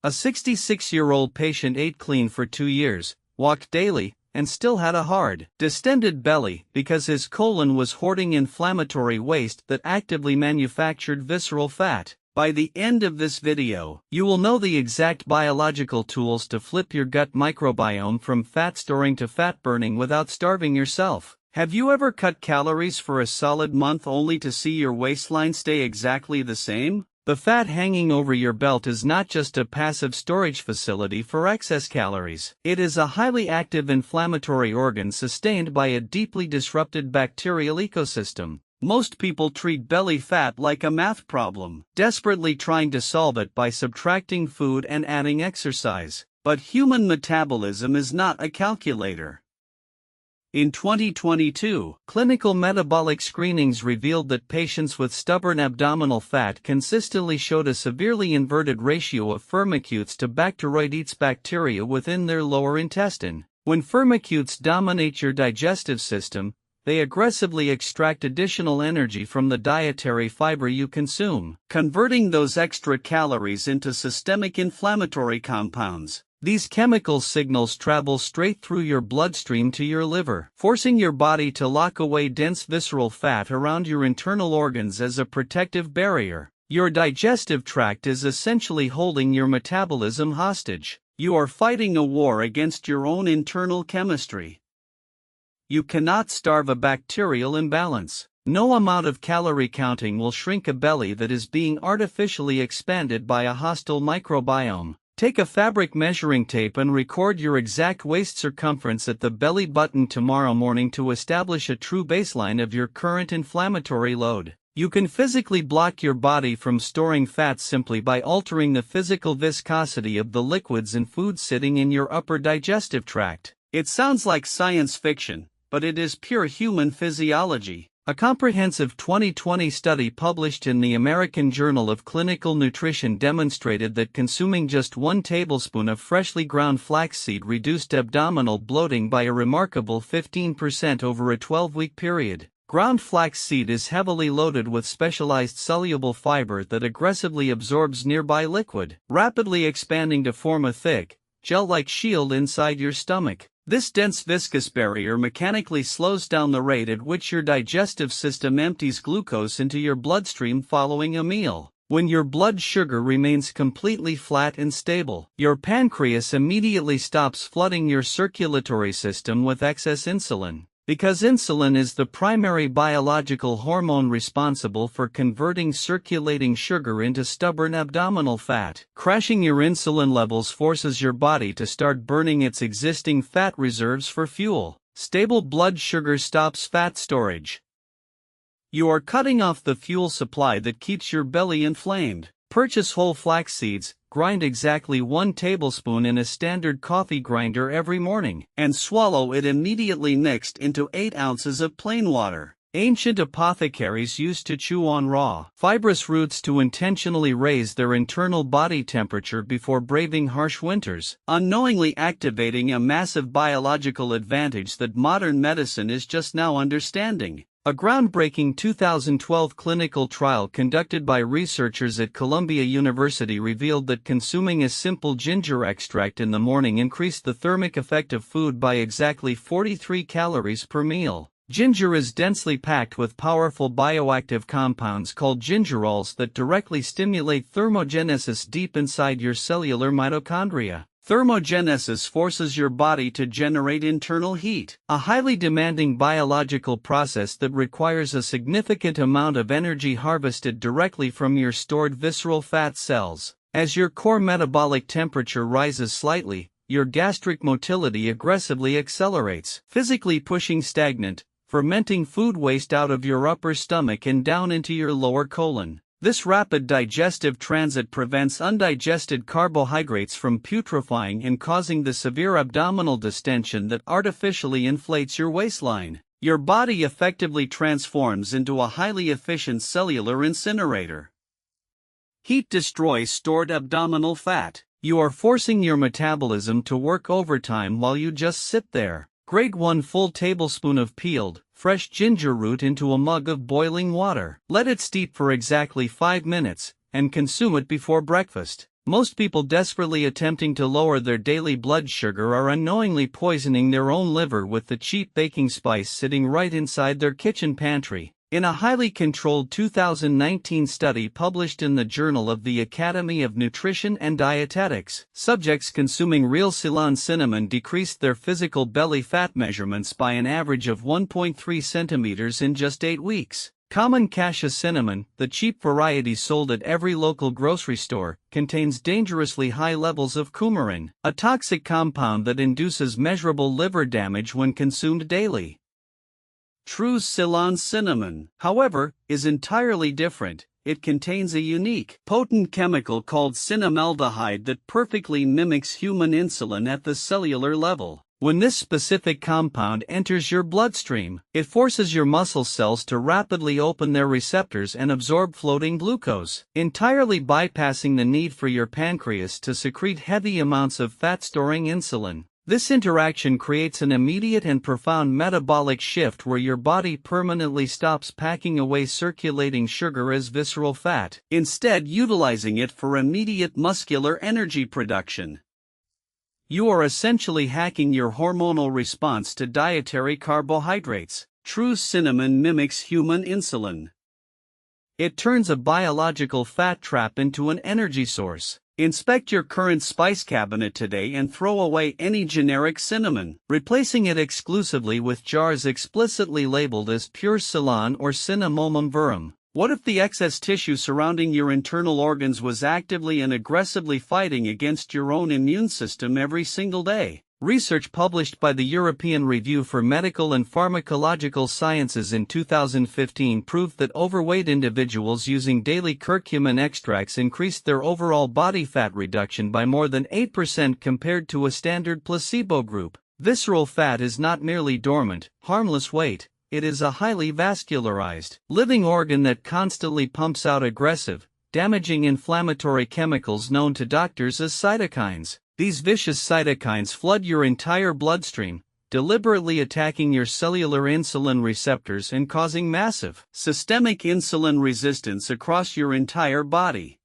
A 66-year-old patient ate clean for 2 years, walked daily, and still had a hard, distended belly because his colon was hoarding inflammatory waste that actively manufactured visceral fat. By the end of this video, you will know the exact biological tools to flip your gut microbiome from fat storing to fat burning without starving yourself. Have you ever cut calories for a solid month only to see your waistline stay exactly the same? The fat hanging over your belt is not just a passive storage facility for excess calories. It is a highly active inflammatory organ sustained by a deeply disrupted bacterial ecosystem. Most people treat belly fat like a math problem, desperately trying to solve it by subtracting food and adding exercise. But human metabolism is not a calculator. In 2022, clinical metabolic screenings revealed that patients with stubborn abdominal fat consistently showed a severely inverted ratio of firmicutes to bacteroidetes bacteria within their lower intestine. When firmicutes dominate your digestive system, they aggressively extract additional energy from the dietary fiber you consume, converting those extra calories into systemic inflammatory compounds. These chemical signals travel straight through your bloodstream to your liver, forcing your body to lock away dense visceral fat around your internal organs as a protective barrier. Your digestive tract is essentially holding your metabolism hostage. You are fighting a war against your own internal chemistry. You cannot starve a bacterial imbalance. No amount of calorie counting will shrink a belly that is being artificially expanded by a hostile microbiome. Take a fabric measuring tape and record your exact waist circumference at the belly button tomorrow morning to establish a true baseline of your current inflammatory load. You can physically block your body from storing fat simply by altering the physical viscosity of the liquids and food sitting in your upper digestive tract. It sounds like science fiction, but it is pure human physiology. A comprehensive 2020 study published in the American Journal of Clinical Nutrition demonstrated that consuming just 1 tablespoon of freshly ground flaxseed reduced abdominal bloating by a remarkable 15% over a 12-week period. Ground flaxseed is heavily loaded with specialized soluble fiber that aggressively absorbs nearby liquid, rapidly expanding to form a thick, gel-like shield inside your stomach. This dense viscous barrier mechanically slows down the rate at which your digestive system empties glucose into your bloodstream following a meal. When your blood sugar remains completely flat and stable, your pancreas immediately stops flooding your circulatory system with excess insulin. Because insulin is the primary biological hormone responsible for converting circulating sugar into stubborn abdominal fat, crashing your insulin levels forces your body to start burning its existing fat reserves for fuel. Stable blood sugar stops fat storage. You are cutting off the fuel supply that keeps your belly inflamed. Purchase whole flax seeds, grind exactly 1 tablespoon in a standard coffee grinder every morning, and swallow it immediately mixed into 8 ounces of plain water. Ancient apothecaries used to chew on raw, fibrous roots to intentionally raise their internal body temperature before braving harsh winters, unknowingly activating a massive biological advantage that modern medicine is just now understanding. A groundbreaking 2012 clinical trial conducted by researchers at Columbia University revealed that consuming a simple ginger extract in the morning increased the thermic effect of food by exactly 43 calories per meal. Ginger is densely packed with powerful bioactive compounds called gingerols that directly stimulate thermogenesis deep inside your cellular mitochondria. Thermogenesis forces your body to generate internal heat, a highly demanding biological process that requires a significant amount of energy harvested directly from your stored visceral fat cells. As your core metabolic temperature rises slightly, your gastric motility aggressively accelerates, physically pushing stagnant, fermenting food waste out of your upper stomach and down into your lower colon. This rapid digestive transit prevents undigested carbohydrates from putrefying and causing the severe abdominal distension that artificially inflates your waistline. Your body effectively transforms into a highly efficient cellular incinerator. Heat destroys stored abdominal fat. You are forcing your metabolism to work overtime while you just sit there. Grate 1 full tablespoon of peeled, fresh ginger root into a mug of boiling water. Let it steep for exactly 5 minutes, and consume it before breakfast. Most people desperately attempting to lower their daily blood sugar are unknowingly poisoning their own liver with the cheap baking spice sitting right inside their kitchen pantry. In a highly controlled 2019 study published in the Journal of the Academy of Nutrition and Dietetics, subjects consuming real Ceylon cinnamon decreased their physical belly fat measurements by an average of 1.3 centimeters in just 8 weeks. Common cassia cinnamon, the cheap variety sold at every local grocery store, contains dangerously high levels of coumarin, a toxic compound that induces measurable liver damage when consumed daily. True Ceylon cinnamon, however, is entirely different. It contains a unique, potent chemical called cinnamaldehyde that perfectly mimics human insulin at the cellular level. When this specific compound enters your bloodstream, it forces your muscle cells to rapidly open their receptors and absorb floating glucose, entirely bypassing the need for your pancreas to secrete heavy amounts of fat-storing insulin. This interaction creates an immediate and profound metabolic shift where your body permanently stops packing away circulating sugar as visceral fat, instead utilizing it for immediate muscular energy production. You are essentially hacking your hormonal response to dietary carbohydrates. True cinnamon mimics human insulin. It turns a biological fat trap into an energy source. Inspect your current spice cabinet today and throw away any generic cinnamon, replacing it exclusively with jars explicitly labeled as pure Ceylon or Cinnamomum verum. What if the excess tissue surrounding your internal organs was actively and aggressively fighting against your own immune system every single day? Research published by the European Review for Medical and Pharmacological Sciences in 2015 proved that overweight individuals using daily curcumin extracts increased their overall body fat reduction by more than 8% compared to a standard placebo group. Visceral fat is not merely dormant, harmless weight. It is a highly vascularized, living organ that constantly pumps out aggressive, damaging inflammatory chemicals known to doctors as cytokines. These vicious cytokines flood your entire bloodstream, deliberately attacking your cellular insulin receptors and causing massive, systemic insulin resistance across your entire body.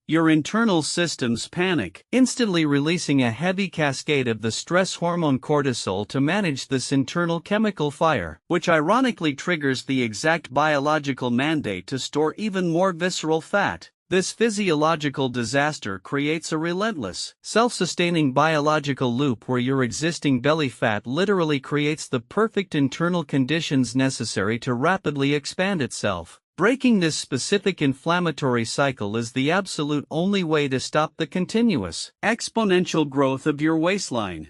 Your internal systems panic, instantly releasing a heavy cascade of the stress hormone cortisol to manage this internal chemical fire, which ironically triggers the exact biological mandate to store even more visceral fat. This physiological disaster creates a relentless, self-sustaining biological loop where your existing belly fat literally creates the perfect internal conditions necessary to rapidly expand itself. Breaking this specific inflammatory cycle is the absolute only way to stop the continuous, exponential growth of your waistline.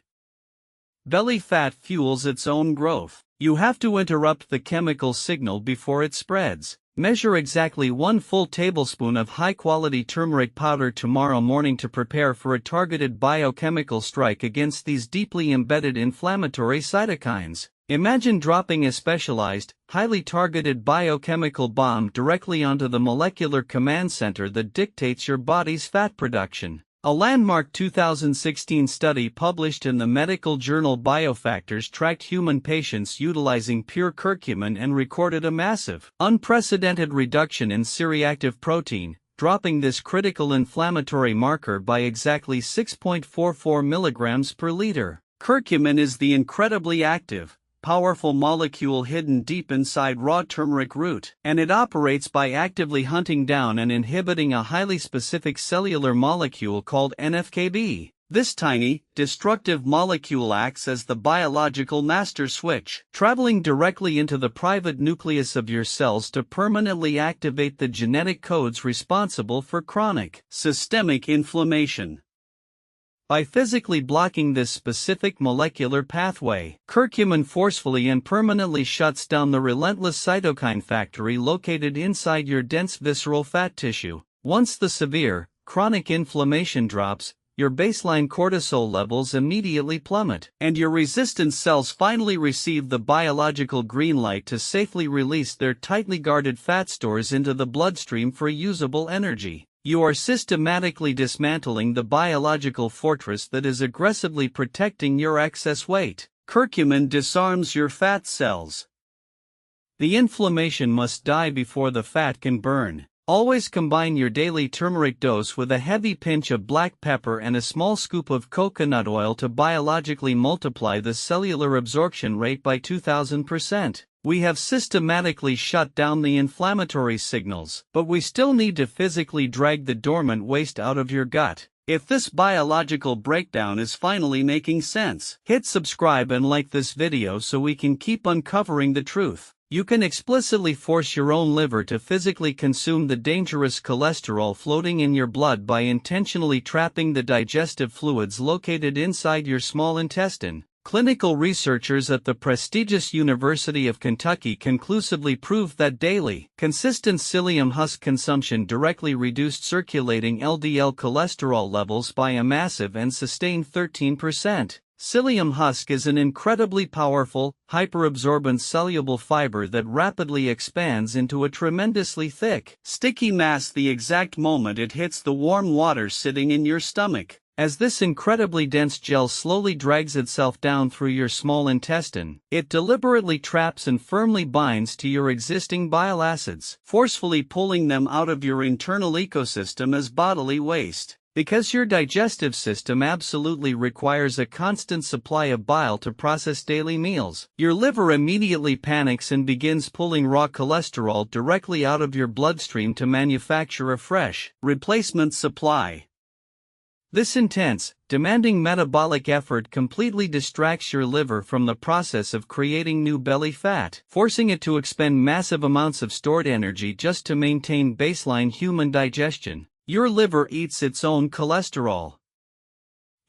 Belly fat fuels its own growth. You have to interrupt the chemical signal before it spreads. Measure exactly 1 full tablespoon of high-quality turmeric powder tomorrow morning to prepare for a targeted biochemical strike against these deeply embedded inflammatory cytokines. Imagine dropping a specialized, highly targeted biochemical bomb directly onto the molecular command center that dictates your body's fat production. A landmark 2016 study published in the medical journal Biofactors tracked human patients utilizing pure curcumin and recorded a massive, unprecedented reduction in C-reactive protein, dropping this critical inflammatory marker by exactly 6.44 milligrams per liter. Curcumin is the incredibly active, powerful molecule hidden deep inside raw turmeric root, and it operates by actively hunting down and inhibiting a highly specific cellular molecule called NF-κB. This tiny, destructive molecule acts as the biological master switch, traveling directly into the private nucleus of your cells to permanently activate the genetic codes responsible for chronic, systemic inflammation. By physically blocking this specific molecular pathway, curcumin forcefully and permanently shuts down the relentless cytokine factory located inside your dense visceral fat tissue. Once the severe, chronic inflammation drops, your baseline cortisol levels immediately plummet, and your resistant cells finally receive the biological green light to safely release their tightly guarded fat stores into the bloodstream for usable energy. You are systematically dismantling the biological fortress that is aggressively protecting your excess weight. Curcumin disarms your fat cells. The inflammation must die before the fat can burn. Always combine your daily turmeric dose with a heavy pinch of black pepper and a small scoop of coconut oil to biologically multiply the cellular absorption rate by 2000%. We have systematically shut down the inflammatory signals, but we still need to physically drag the dormant waste out of your gut. If this biological breakdown is finally making sense, hit subscribe and like this video so we can keep uncovering the truth. You can explicitly force your own liver to physically consume the dangerous cholesterol floating in your blood by intentionally trapping the digestive fluids located inside your small intestine. Clinical researchers at the prestigious University of Kentucky conclusively proved that daily, consistent psyllium husk consumption directly reduced circulating LDL cholesterol levels by a massive and sustained 13%. Psyllium husk is an incredibly powerful, hyperabsorbent soluble fiber that rapidly expands into a tremendously thick, sticky mass the exact moment it hits the warm water sitting in your stomach. As this incredibly dense gel slowly drags itself down through your small intestine, it deliberately traps and firmly binds to your existing bile acids, forcefully pulling them out of your internal ecosystem as bodily waste. Because your digestive system absolutely requires a constant supply of bile to process daily meals, your liver immediately panics and begins pulling raw cholesterol directly out of your bloodstream to manufacture a fresh, replacement supply. This intense, demanding metabolic effort completely distracts your liver from the process of creating new belly fat, forcing it to expend massive amounts of stored energy just to maintain baseline human digestion. Your liver eats its own cholesterol.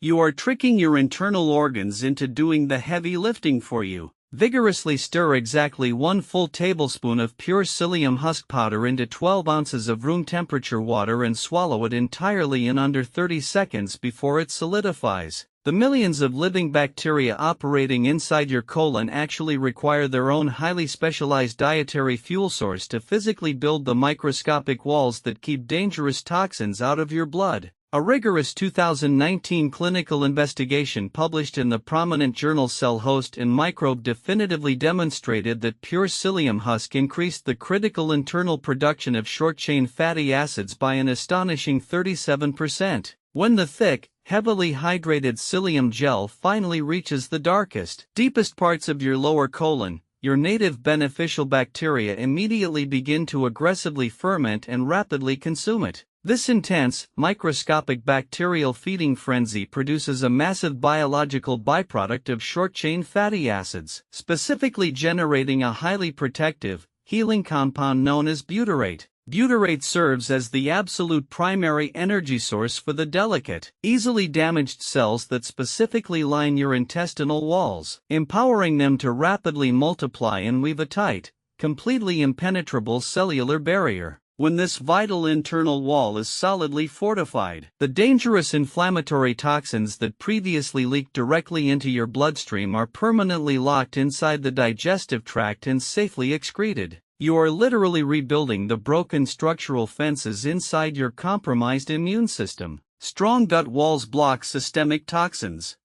You are tricking your internal organs into doing the heavy lifting for you. Vigorously stir exactly 1 full tablespoon of pure psyllium husk powder into 12 ounces of room temperature water and swallow it entirely in under 30 seconds before it solidifies. The millions of living bacteria operating inside your colon actually require their own highly specialized dietary fuel source to physically build the microscopic walls that keep dangerous toxins out of your blood. A rigorous 2019 clinical investigation published in the prominent journal Cell Host and Microbe definitively demonstrated that pure psyllium husk increased the critical internal production of short-chain fatty acids by an astonishing 37%. When the thick, heavily hydrated psyllium gel finally reaches the darkest, deepest parts of your lower colon, your native beneficial bacteria immediately begin to aggressively ferment and rapidly consume it. This intense, microscopic bacterial feeding frenzy produces a massive biological byproduct of short-chain fatty acids, specifically generating a highly protective, healing compound known as butyrate. Butyrate serves as the absolute primary energy source for the delicate, easily damaged cells that specifically line your intestinal walls, empowering them to rapidly multiply and weave a tight, completely impenetrable cellular barrier. When this vital internal wall is solidly fortified, the dangerous inflammatory toxins that previously leaked directly into your bloodstream are permanently locked inside the digestive tract and safely excreted. You are literally rebuilding the broken structural fences inside your compromised immune system. Strong gut walls block systemic toxins.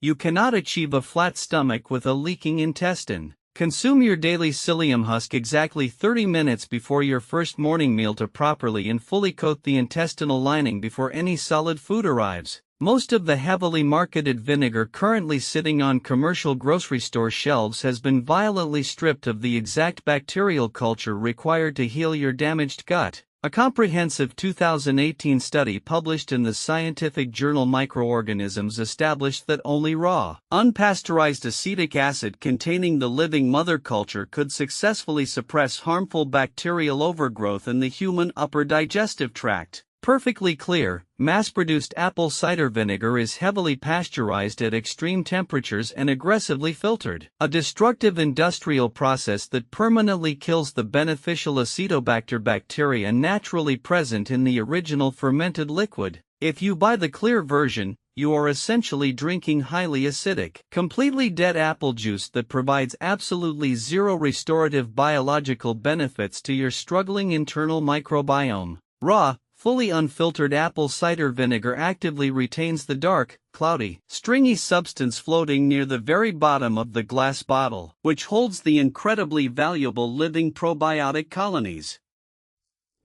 You cannot achieve a flat stomach with a leaking intestine. Consume your daily psyllium husk exactly 30 minutes before your first morning meal to properly and fully coat the intestinal lining before any solid food arrives. Most of the heavily marketed vinegar currently sitting on commercial grocery store shelves has been violently stripped of the exact bacterial culture required to heal your damaged gut. A comprehensive 2018 study published in the scientific journal Microorganisms established that only raw, unpasteurized acetic acid containing the living mother culture could successfully suppress harmful bacterial overgrowth in the human upper digestive tract. Perfectly clear, mass-produced apple cider vinegar is heavily pasteurized at extreme temperatures and aggressively filtered, a destructive industrial process that permanently kills the beneficial acetobacter bacteria naturally present in the original fermented liquid. If you buy the clear version, you are essentially drinking highly acidic, completely dead apple juice that provides absolutely zero restorative biological benefits to your struggling internal microbiome. Raw, fully unfiltered apple cider vinegar actively retains the dark, cloudy, stringy substance floating near the very bottom of the glass bottle, which holds the incredibly valuable living probiotic colonies.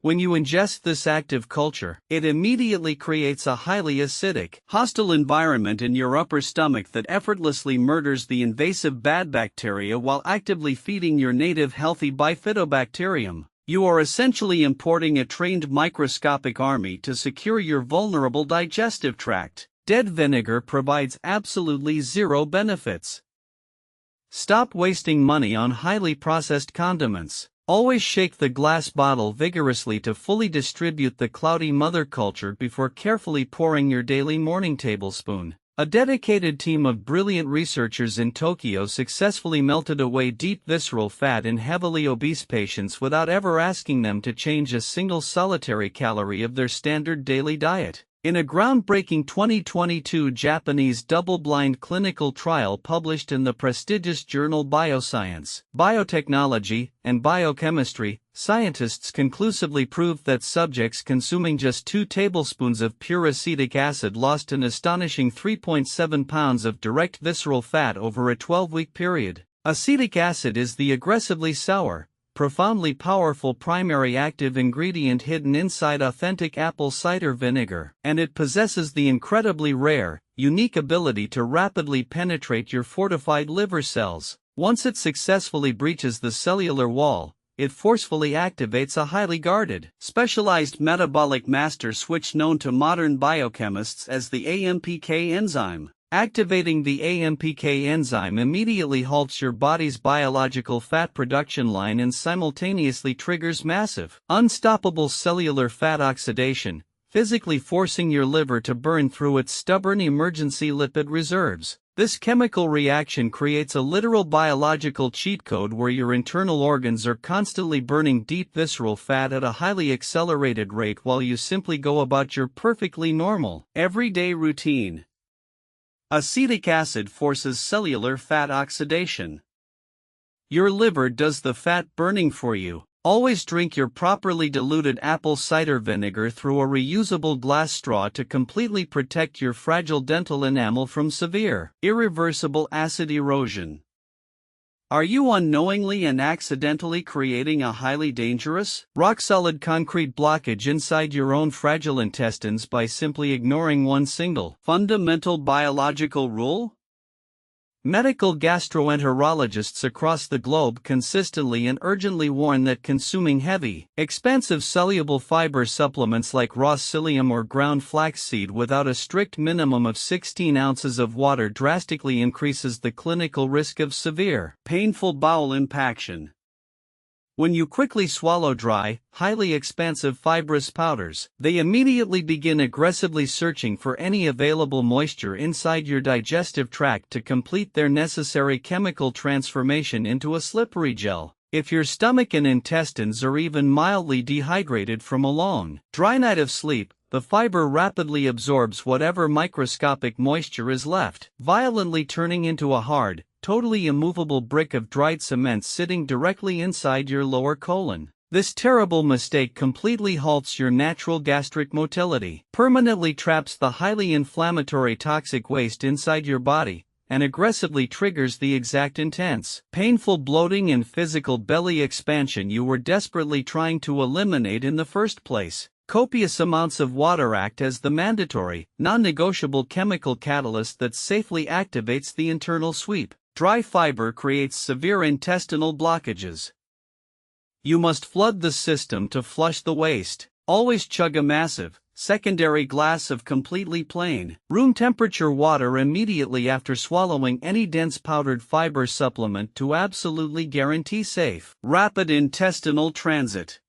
When you ingest this active culture, it immediately creates a highly acidic, hostile environment in your upper stomach that effortlessly murders the invasive bad bacteria while actively feeding your native healthy bifidobacterium. You are essentially importing a trained microscopic army to secure your vulnerable digestive tract. Dead vinegar provides absolutely zero benefits. Stop wasting money on highly processed condiments. Always shake the glass bottle vigorously to fully distribute the cloudy mother culture before carefully pouring your daily morning tablespoon. A dedicated team of brilliant researchers in Tokyo successfully melted away deep visceral fat in heavily obese patients without ever asking them to change a single solitary calorie of their standard daily diet. In a groundbreaking 2022 Japanese double-blind clinical trial published in the prestigious journal Bioscience, Biotechnology, and Biochemistry, scientists conclusively proved that subjects consuming just 2 tablespoons of pure acetic acid lost an astonishing 3.7 pounds of direct visceral fat over a 12-week period. Acetic acid is the aggressively sour, profoundly powerful primary active ingredient hidden inside authentic apple cider vinegar, and it possesses the incredibly rare, unique ability to rapidly penetrate your fortified liver cells. Once it successfully breaches the cellular wall, it forcefully activates a highly guarded, specialized metabolic master switch known to modern biochemists as the AMPK enzyme. Activating the AMPK enzyme immediately halts your body's biological fat production line and simultaneously triggers massive, unstoppable cellular fat oxidation, physically forcing your liver to burn through its stubborn emergency lipid reserves. This chemical reaction creates a literal biological cheat code where your internal organs are constantly burning deep visceral fat at a highly accelerated rate while you simply go about your perfectly normal, everyday routine. Acetic acid forces cellular fat oxidation. Your liver does the fat burning for you. Always drink your properly diluted apple cider vinegar through a reusable glass straw to completely protect your fragile dental enamel from severe, irreversible acid erosion. Are you unknowingly and accidentally creating a highly dangerous, rock-solid concrete blockage inside your own fragile intestines by simply ignoring one single, fundamental biological rule? Medical gastroenterologists across the globe consistently and urgently warn that consuming heavy, expensive soluble fiber supplements like raw psyllium or ground flaxseed without a strict minimum of 16 ounces of water drastically increases the clinical risk of severe, painful bowel impaction. When you quickly swallow dry, highly expansive fibrous powders, they immediately begin aggressively searching for any available moisture inside your digestive tract to complete their necessary chemical transformation into a slippery gel. If your stomach and intestines are even mildly dehydrated from a long, dry night of sleep, the fiber rapidly absorbs whatever microscopic moisture is left, violently turning into a hard, totally immovable brick of dried cement sitting directly inside your lower colon. This terrible mistake completely halts your natural gastric motility, permanently traps the highly inflammatory toxic waste inside your body, and aggressively triggers the exact intense, painful bloating and physical belly expansion you were desperately trying to eliminate in the first place. Copious amounts of water act as the mandatory, non-negotiable chemical catalyst that safely activates the internal sweep. Dry fiber creates severe intestinal blockages. You must flood the system to flush the waste. Always chug a massive, secondary glass of completely plain, room temperature water immediately after swallowing any dense powdered fiber supplement to absolutely guarantee safe, rapid intestinal transit.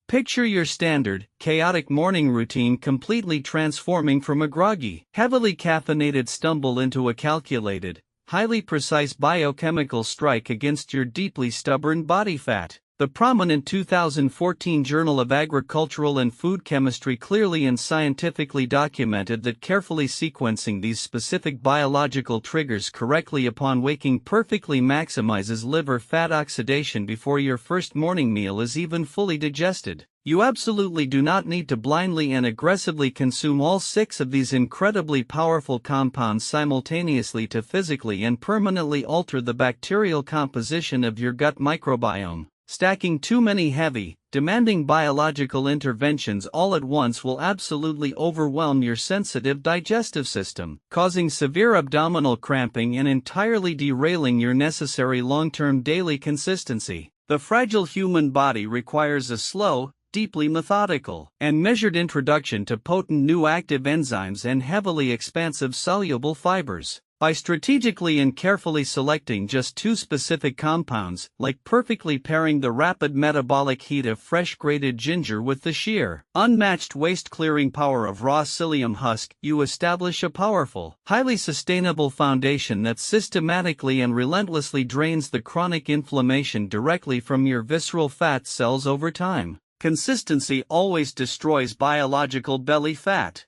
Picture your standard, chaotic morning routine completely transforming from a groggy, heavily caffeinated stumble into a calculated, highly precise biochemical strike against your deeply stubborn body fat. The prominent 2014 Journal of Agricultural and Food Chemistry clearly and scientifically documented that carefully sequencing these specific biological triggers correctly upon waking perfectly maximizes liver fat oxidation before your first morning meal is even fully digested. You absolutely do not need to blindly and aggressively consume all 6 of these incredibly powerful compounds simultaneously to physically and permanently alter the bacterial composition of your gut microbiome. Stacking too many heavy, demanding biological interventions all at once will absolutely overwhelm your sensitive digestive system, causing severe abdominal cramping and entirely derailing your necessary long-term daily consistency. The fragile human body requires a slow, deeply methodical, and measured introduction to potent new active enzymes and heavily expansive soluble fibers. By strategically and carefully selecting just two specific compounds, like perfectly pairing the rapid metabolic heat of fresh grated ginger with the sheer, unmatched waste-clearing power of raw psyllium husk, you establish a powerful, highly sustainable foundation that systematically and relentlessly drains the chronic inflammation directly from your visceral fat cells over time. Consistency always destroys biological belly fat.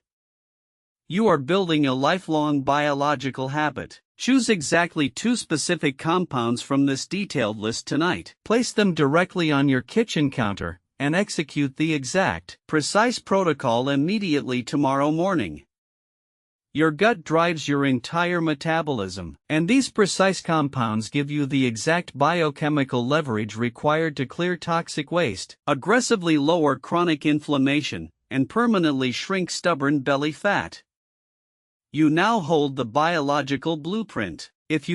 You are building a lifelong biological habit. Choose exactly two specific compounds from this detailed list tonight. Place them directly on your kitchen counter, and execute the exact, precise protocol immediately tomorrow morning. Your gut drives your entire metabolism, and these precise compounds give you the exact biochemical leverage required to clear toxic waste, aggressively lower chronic inflammation, and permanently shrink stubborn belly fat. You now hold the biological blueprint. If you